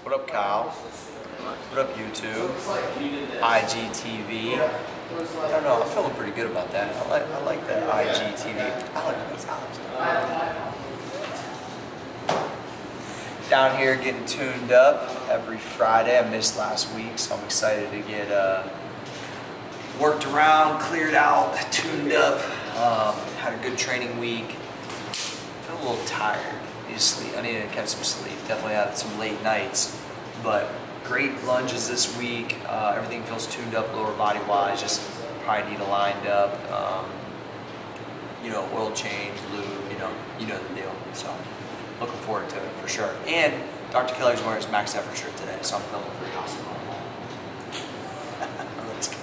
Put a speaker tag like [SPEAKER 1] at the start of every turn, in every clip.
[SPEAKER 1] What up, Kyle? What up, YouTube? IGTV. I don't know, I'm feeling pretty good about that. I like that IGTV. Alex. Down here getting tuned up every Friday. I missed last week, so I'm excited to get worked around, cleared out, tuned up. Had a good training week. Feel a little tired. I need to catch some sleep. Definitely had some late nights, but great lunges this week. Everything feels tuned up lower body wise. Just probably need to lined up. Oil change, lube. You know the deal. So looking forward to it for sure. And Dr. Kelly's wearing his max effort shirt today, so I'm feeling pretty awesome. Let's go.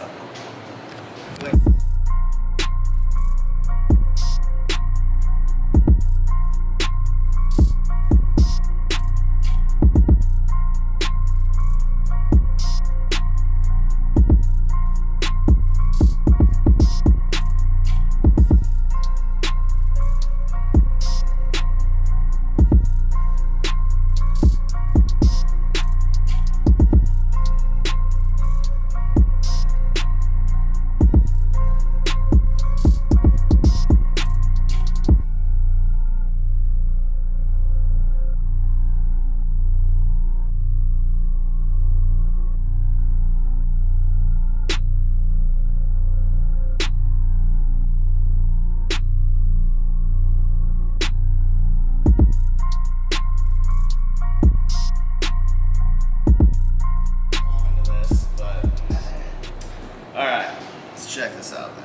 [SPEAKER 1] Check this out, man.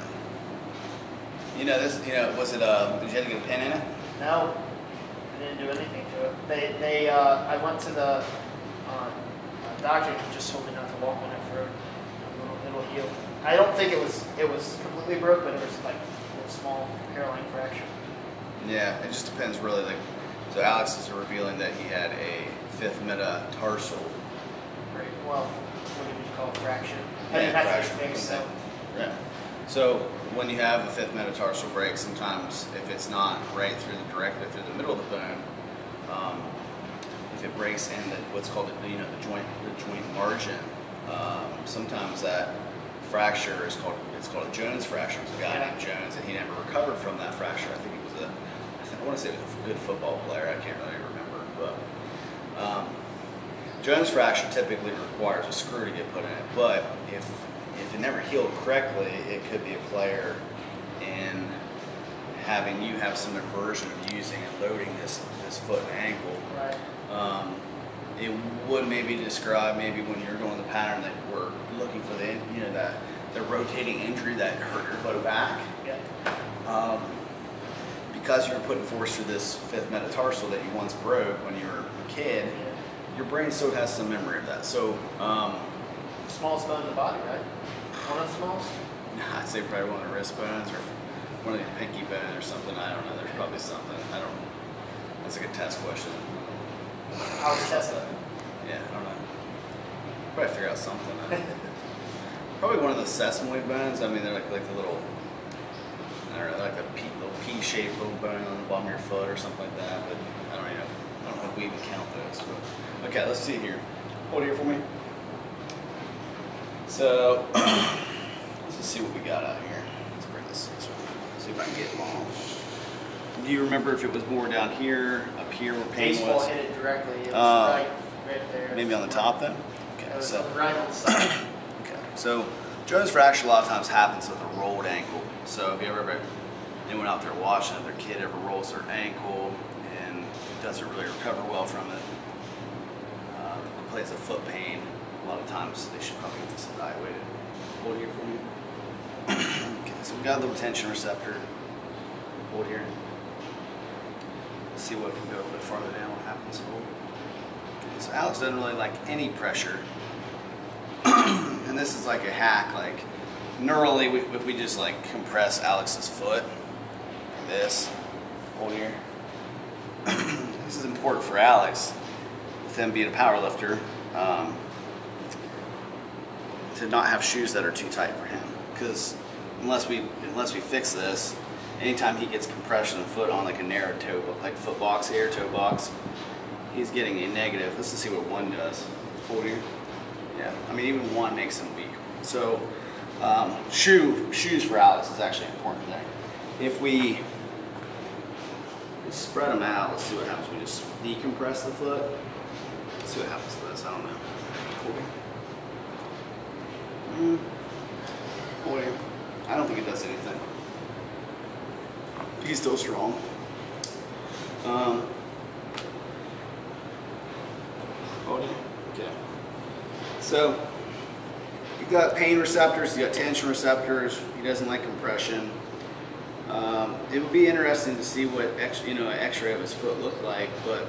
[SPEAKER 1] Was it, did you have to get a pin in it?
[SPEAKER 2] No, I didn't do anything to it. I went to the doctor and he just told me not to walk on it for it'll heal. I don't think it was completely broke, but it was like a small hairline fracture.
[SPEAKER 1] Yeah, it just depends really. So Alex is revealing that he had a fifth metatarsal.
[SPEAKER 2] Right. Well, what do you call it? Fracture? I
[SPEAKER 1] Yeah,
[SPEAKER 2] didn't have to
[SPEAKER 1] fracture.
[SPEAKER 2] get fixed, so.
[SPEAKER 1] Yeah. So when you have a fifth metatarsal break, sometimes if it's not directly through the middle of the bone, if it breaks in what's called the joint margin, sometimes that fracture is called a Jones fracture. It's a guy named Jones, and he never recovered from that fracture. I want to say he was a good football player. I can't really remember, but Jones fracture typically requires a screw to get put in it, but if it never healed correctly, it could be a player in having you have some aversion of using and loading this foot and ankle.
[SPEAKER 2] Right.
[SPEAKER 1] It would maybe describe when you're doing the pattern that we're looking for the rotating injury that hurt your low back.
[SPEAKER 2] Yeah.
[SPEAKER 1] Because you were putting force through this fifth metatarsal that you once broke when you were a kid, your brain still has some memory of that. So.
[SPEAKER 2] Smallest bone in the body, right? One of the smallest?
[SPEAKER 1] I'd say probably one of the wrist bones or one of the pinky bones or something. I don't know. There's probably something. That's like a test question.
[SPEAKER 2] I'll test it.
[SPEAKER 1] Yeah, I don't know. Probably figure out something. Probably one of the sesamoid bones. I mean, they're like the little, I don't know, like a little P-shaped little bone on the bottom of your foot or something like that. But I don't know if we even count those. But, okay, let's see here. Hold here for me. So, let's just see what we got out here. Let's bring this way. See if I can get long. Do you remember if it was more down here, up here where pain was?
[SPEAKER 2] Baseball hit it directly. It was right there.
[SPEAKER 1] Maybe on the top then? Okay,
[SPEAKER 2] it was
[SPEAKER 1] so
[SPEAKER 2] right on the side.
[SPEAKER 1] Okay, so Jones fracture a lot of times happens with a rolled ankle. So if you ever anyone out there watching, if their kid ever rolls their ankle and doesn't really recover well from it, complains of foot pain. A lot of times they should probably get this evaluated. Hold here for me. Okay, so we got a little tension receptor. Hold here. Let's see what if we go a little bit farther down, what happens. Hold. Okay, so Alex doesn't really like any pressure. And this is like a hack, like neurally, if we just like compress Alex's foot, like this, hold here. This is important for Alex, with him being a power lifter. To not have shoes that are too tight for him, because unless we fix this, anytime he gets compression of foot on like a narrow toe, like foot box here, toe box, he's getting a negative. Let's just see what 1 does. Hold here. Yeah, I mean even 1 makes him weak. So shoes for Alex is actually important there. If we spread them out, let's see what happens. We just decompress the foot. Let's see what happens to this. I don't know. Boy, I don't think it does anything. He's still strong. Okay. So you've got pain receptors, you got tension receptors. He doesn't like compression. It would be interesting to see what an X-ray of his foot looked like, but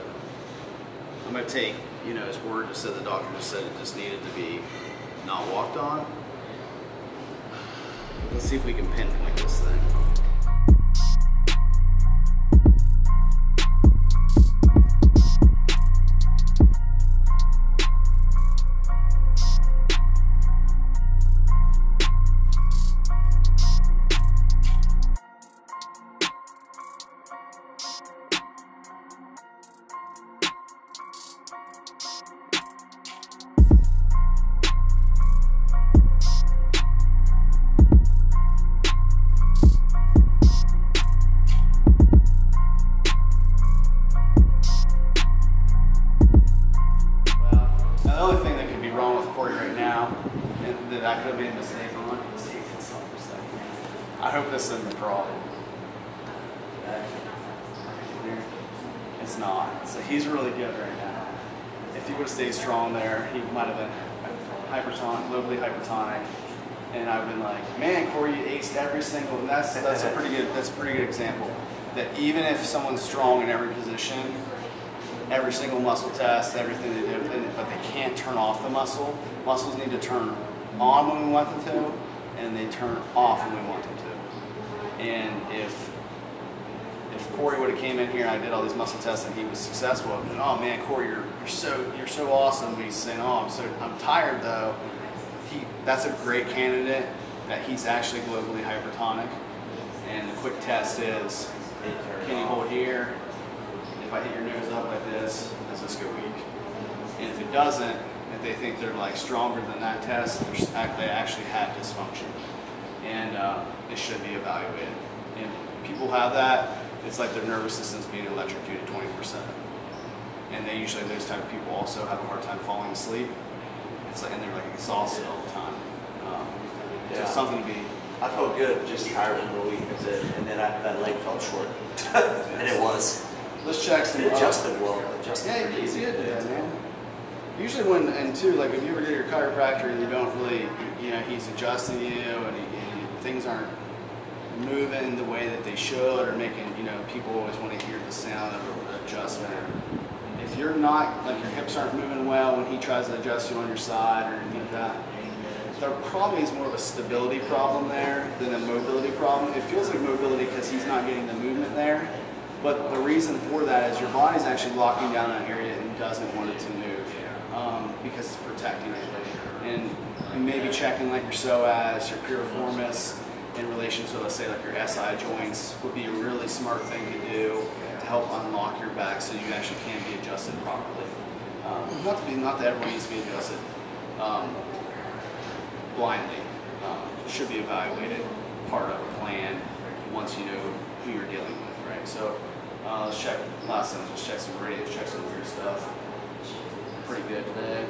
[SPEAKER 1] I'm going to take his word. Just said the doctor just said it just needed to be not walked on. Let's see if we can pinpoint this thing. I hope this isn't the problem. It's not. So he's really good right now. If he would have stayed strong there, he might have been hypertonic, globally hypertonic. And I've been like, man, Cory, you aced every single. And that's a pretty good example. That even if someone's strong in every position, every single muscle test, everything they do, but they can't turn off the muscle. Muscles need to turn on when we want them to, and they turn off when we want them to. And if Cory would have came in here and I did all these muscle tests and he was successful, I'd be like, oh man, Cory, you're so awesome. But he's saying, oh, I'm tired though. That's a great candidate that he's actually globally hypertonic. And the quick test is, can you hold here? If I hit your nose up like this, does this go weak? And if it doesn't, if they think they're like stronger than that test, they actually have dysfunction. And they should be evaluated. And people have that, it's like their nervous system's being electrocuted 20%. And those type of people also have a hard time falling asleep. It's like, and they're like exhausted all the time. So it's something to be.
[SPEAKER 3] I felt good, just tired for a week, that's it. And then that leg felt short. And it was.
[SPEAKER 1] Let's check some.
[SPEAKER 3] It adjusted well.
[SPEAKER 1] Yeah, you did that, man. Usually if you ever go to your chiropractor and you don't really, he's adjusting you and things aren't moving the way that they should, or making, people always want to hear the sound of an adjustment. If you're not, like your hips aren't moving well when he tries to adjust you on your side or anything like that, there probably is more of a stability problem there than a mobility problem. It feels like mobility because he's not getting the movement there, but the reason for that is your body's actually locking down that area and doesn't want it to move because it's protecting it. And maybe checking like your psoas, your piriformis in relation to, let's say, like your SI joints would be a really smart thing to do to help unlock your back so you actually can be adjusted properly. Not that everyone needs to be adjusted blindly. Should be evaluated, part of a plan once you know who you're dealing with, right? So let's check, last time, just check some radios, check some weird stuff. Pretty good today.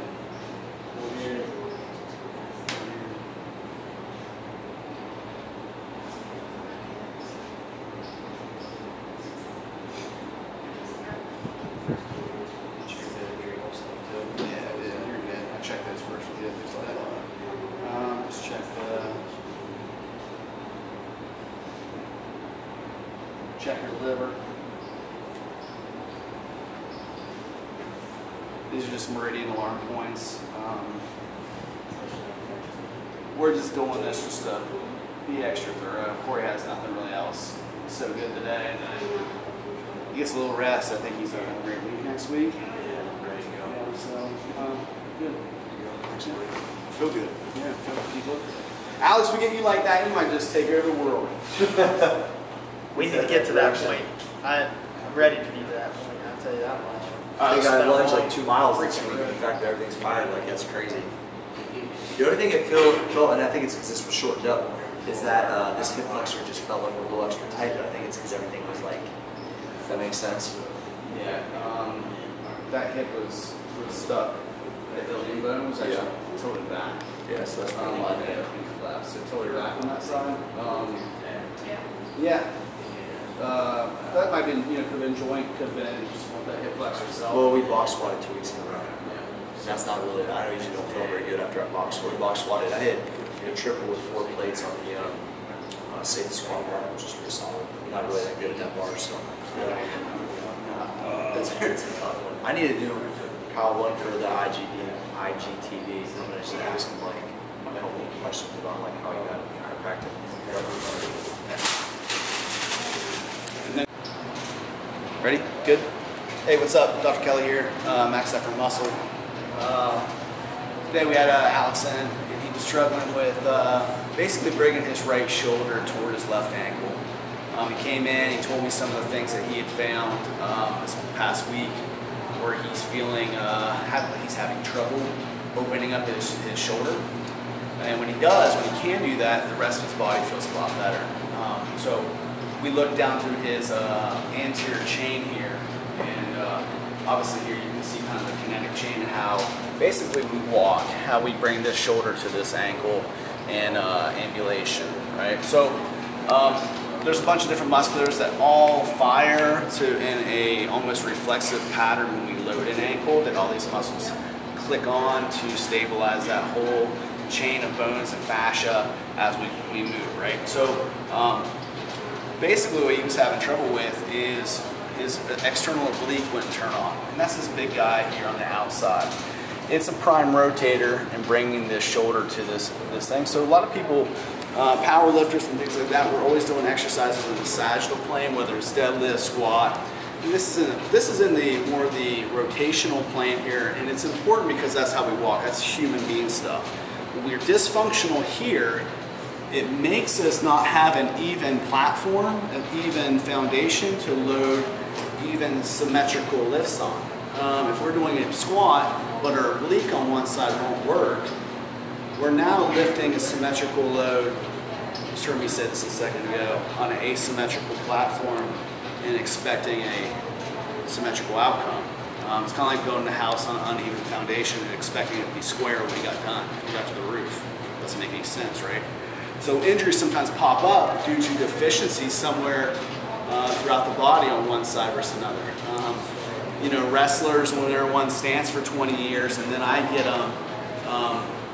[SPEAKER 1] Check your liver. These are just meridian alarm points. We're just doing this just to be extra thorough. Cory has nothing really else so good today. He gets a little rest. I think he's having a great week next week.
[SPEAKER 3] Yeah, ready to go.
[SPEAKER 1] Yeah, so, good. Feel good. Yeah, feel good. Alex, we get you like that, you might just take over the world.
[SPEAKER 2] We need to get to that point. I'm ready to be to that point, I'll tell you that much.
[SPEAKER 3] I think I lunged like 2 miles this week. In fact, everything's fired. Like, that's crazy. The only thing it felt, and I think it's because this was shortened up, is that this hip flexor just felt like a little extra tight. But I think it's because everything was like, if that makes sense.
[SPEAKER 1] Yeah. That hip was stuck. The ilium bone was actually tilted back.
[SPEAKER 3] Yeah, so that's
[SPEAKER 1] probably why the collapsed. So tilted back on that side. Yeah. That might have been, could have been joint, could have been just that hip flexor itself.
[SPEAKER 3] Well, we box squatted 2 weeks in a row. That's not really, I usually don't feel very good after I box squat. We box squatted. I hit a triple with 4 plates on the Satan squat bar, which is pretty solid. I'm not really that good at that bar, so. It's a tough one. I need to do Kyle one for the IGTV. I'm going to just ask him, like, a couple of questions about, like, how you got chiropractic.
[SPEAKER 1] Ready? Good? Hey, what's up? Dr. Kelly here, Max Effort Muscle. Today we had Alex in, and he was struggling with basically bringing his right shoulder toward his left ankle. He came in, he told me some of the things that he had found this past week, where he's feeling, he's having trouble opening up his shoulder. And when he does, when he can do that, the rest of his body feels a lot better. So we looked down through his anterior chain here, and obviously here you can see kind of the kinetic chain, how basically we walk, how we bring this shoulder to this ankle, and ambulation, right? So there's a bunch of different musculars that all fire in a almost reflexive pattern when we load an ankle, that all these muscles click on to stabilize that whole chain of bones and fascia as we move, right? So basically what he was having trouble with is his external oblique wouldn't turn on, and that's this big guy here on the outside. It's a prime rotator and bringing this shoulder to this thing. So a lot of people, power lifters and things like that, we're always doing exercises in the sagittal plane, whether it's deadlift, squat. And this is in the more the rotational plane here, and it's important because that's how we walk. That's human being stuff. When we're dysfunctional here, it makes us not have an even platform, an even foundation to load even symmetrical lifts on. If we're doing a squat, but our oblique on one side won't work, we're now lifting a symmetrical load, you just heard me say this a second ago, on an asymmetrical platform and expecting a symmetrical outcome. It's kind of like building a house on an uneven foundation and expecting it to be square when we got done, we got to the roof. Doesn't make any sense, right? So injuries sometimes pop up due to deficiencies somewhere throughout the body on one side versus another. Wrestlers, when they're in one stance for 20 years, and then I get them,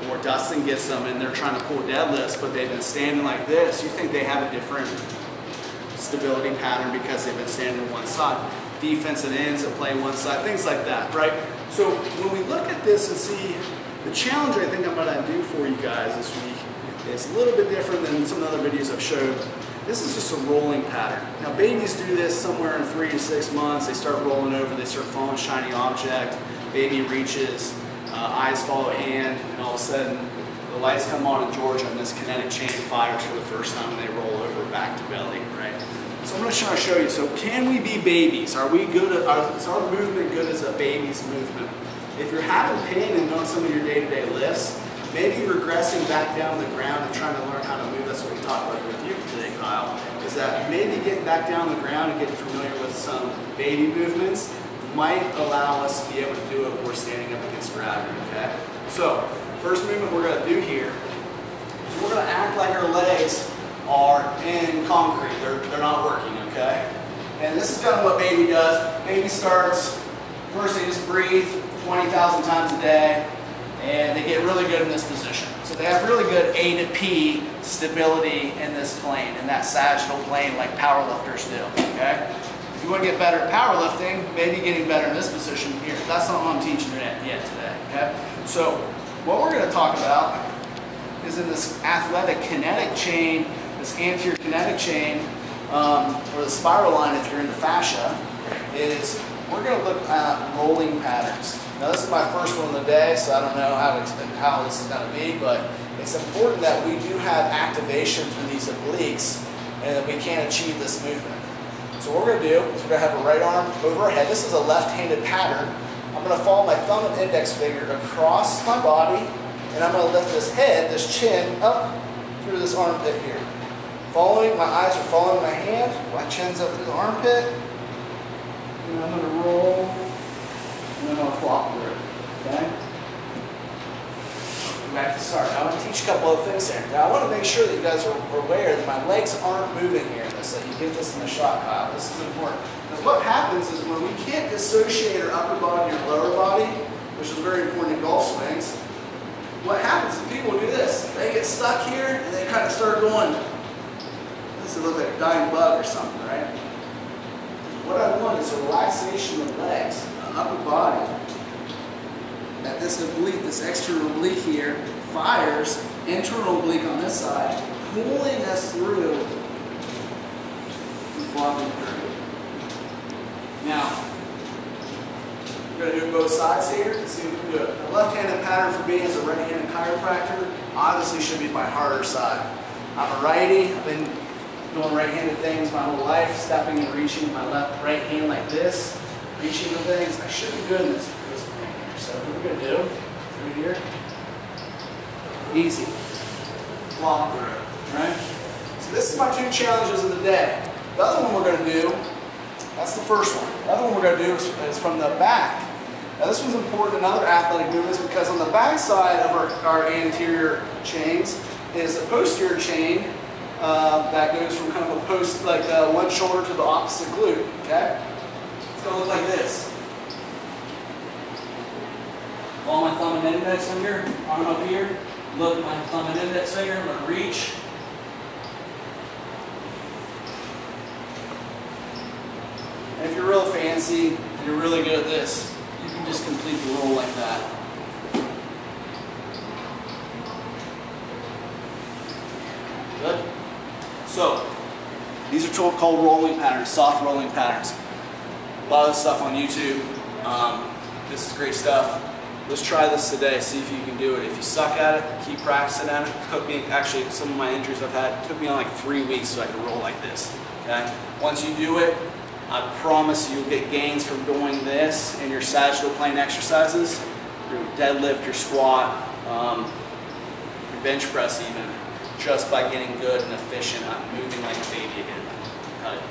[SPEAKER 1] or Dustin gets them, and they're trying to pull deadlifts, but they've been standing like this, you think they have a different stability pattern because they've been standing on one side. Defensive ends that play one side, things like that, right? So when we look at this and see the challenge, I think I'm going to do for you guys this week is a little bit different than some of the other videos I've showed. This is just a rolling pattern. Now babies do this somewhere in 3 to 6 months. They start rolling over, they start following shiny object, baby reaches, eyes follow hand, and all of a sudden the lights come on in Georgia and this kinetic chain fires for the first time and they roll over back to belly, right? So I'm going to try to show you, so can we be babies? Are we good at, is our movement good as a baby's movement? If you're having pain and doing some of your day-to-day lifts, maybe regressing back down to the ground and trying to learn how to move, that's what we talked about with you today, Kyle, is that maybe getting back down to the ground and getting familiar with some baby movements might allow us to be able to do it when we're standing up against gravity, okay? So, first movement we're going to do here is we're going to act like our legs are in concrete. They're not working, okay? And this is kind of what baby does. Baby starts, first they just breathe 20,000 times a day, and they get really good in this position. So they have really good A to P stability in this plane, in that sagittal plane like powerlifters do, okay? If you want to get better at powerlifting, maybe getting better in this position here. That's not what I'm teaching you yet today, okay? So what we're going to talk about is in this athletic kinetic chain, this anterior kinetic chain, or the spiral line if you're in the fascia, is we're going to look at rolling patterns. Now this is my first one of the day, so I don't know how this is going to be, but it's important that we do have activation through these obliques and that we can achieve this movement.
[SPEAKER 4] So what we're going to do is we're going to have a right arm over our head. This is a left-handed pattern. I'm going to follow my thumb and index finger across my body, and I'm going to lift this head, this chin, up through this armpit here. Following, my eyes are following my hand, my chin's up through the armpit, and I'm going to roll, and then I'm going to flop through it, okay? Back to start. Now I want to teach a couple of things here. Now I want to make sure that you guys are aware that my legs aren't moving here in this, that you get this in the shot, Kyle. This is important. Because what happens is when we can't dissociate our upper body and our lower body, which is very important in golf swings, what happens is people do this. They get stuck here and they kind of start going, this looks like a dying bug or something, right? What I want is a relaxation of the legs, the upper body. That this oblique, this external oblique here, fires internal oblique on this side, pulling us through and flopping through. Now, we're going to do both sides here. Let's see if we can do it. The left-handed pattern for me as a right-handed chiropractor obviously should be my harder side. I'm a righty. I've been doing right-handed things my whole life, stepping and reaching with my right hand like this, reaching the things. I should be good in this. So what we're going to do, through here, easy, flop through, right? So this is my two challenges of the day. The other one we're going to do, that's the first one. The other one we're going to do is from the back. Now this one's important in other athletic movements because on the back side of our anterior chains is a posterior chain that goes from kind of a post, like one shoulder to the opposite glute, okay? It's going to look like this. Follow my thumb and index finger, arm up here. Look at my thumb and index finger, I'm going to reach. And if you're real fancy and you're really good at this, you can just complete the roll like that. Good? So, these are called rolling patterns, soft rolling patterns. A lot of this stuff on YouTube. This is great stuff. Let's try this today, see if you can do it. If you suck at it, keep practicing at it. It took me, actually, some of my injuries I've had, it took me on like 3 weeks so I could roll like this, okay? Once you do it, I promise you'll get gains from doing this in your sagittal plane exercises, your deadlift, your squat, your bench press even, just by getting good and efficient at moving like a baby again. Cut it.